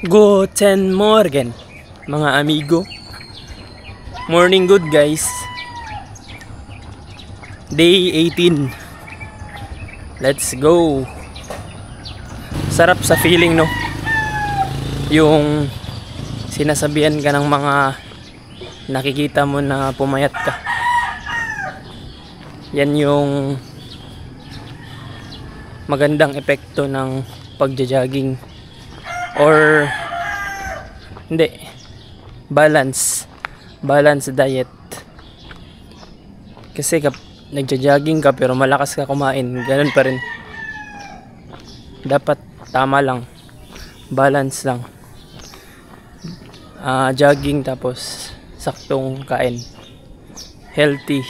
Guten Morgen, mga amigo. Morning good, guys. Day 18. Let's go. Sarap sa feeling, no? Yung sinasabihan ka ng mga nakikita mo na pumayat ka. Yan yung magandang epekto ng pagja-jogging. Or hindi, balance diet. Kasi nagja-jogging ka pero malakas ka kumain, ganun pa rin. Dapat tama lang, balance lang. Jogging tapos saktong kain, healthy.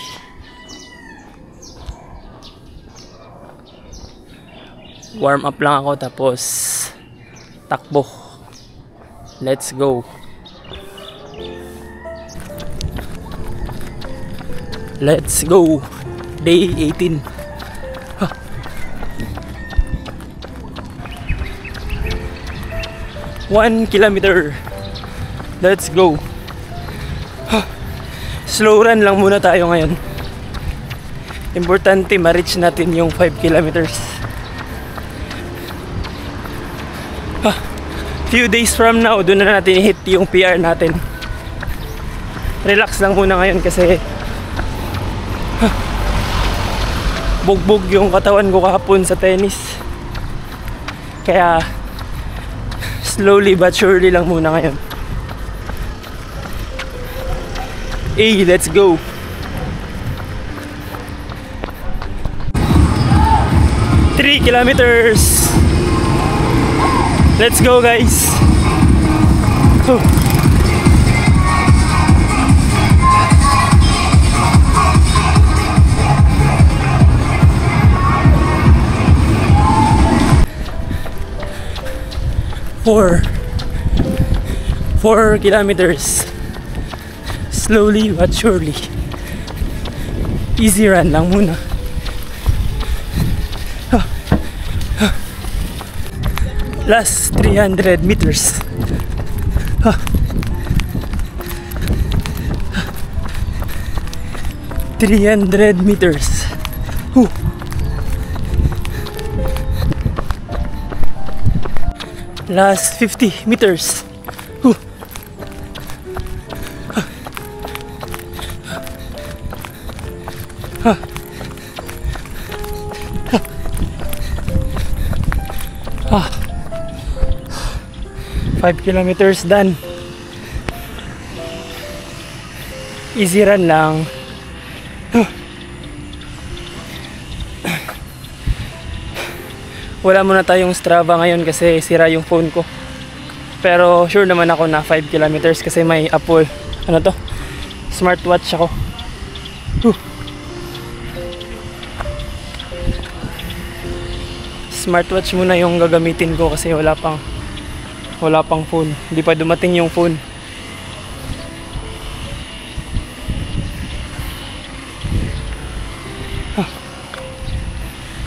Warm up lang ako tapos takbo. Let's go. Let's go. Day 18. 1 kilometer. Let's go. Slow run lang muna tayo ngayon. Importante ma-reach natin yung 5 kilometers. Few days from now, doon na natin hit yung PR natin. Relax lang muna ngayon kasi bugbog yung katawan ko kahapon sa tennis. Kaya slowly but surely lang muna ngayon. Let's go. Three kilometers. Let's go, guys. Oh. Four kilometers. Slowly but surely. Easy run lang muna. Last 300 meters. 300 meters. Last 50 meters. 5 kilometers done. Easy run lang. Wala muna tayong Strava ngayon kasi sira yung phone ko. Pero sure naman ako na 5 kilometers kasi may Apple, smartwatch ako. Smartwatch muna yung gagamitin ko kasi wala pang phone. Hindi pa dumating yung phone.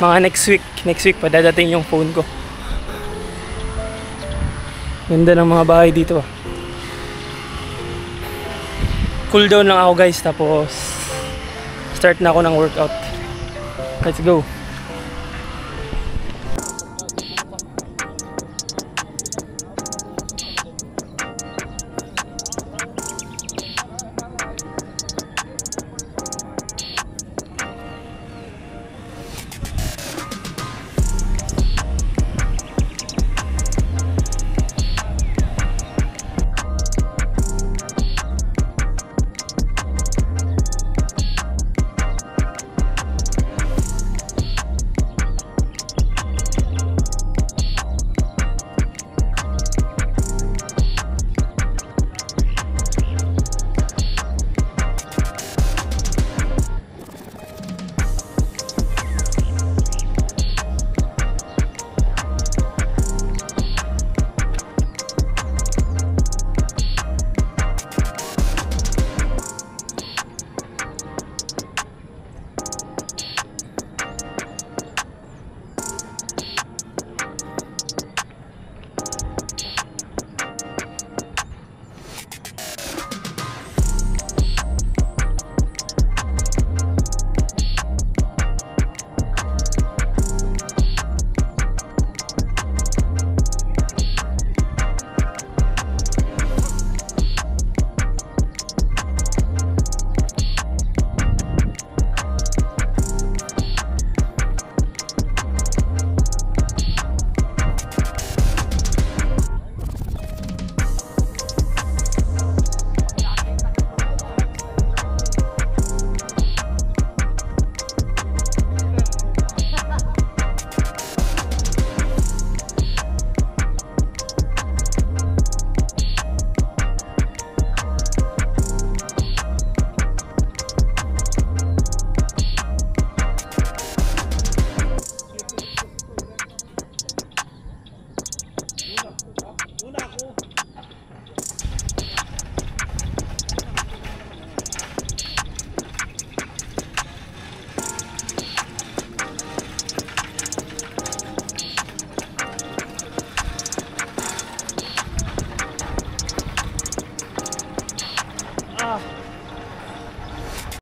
Mga next week pa dadating yung phone ko. Ganda ng mga bahay dito. Cool down lang ako, guys, tapos start na ako ng workout. Let's go.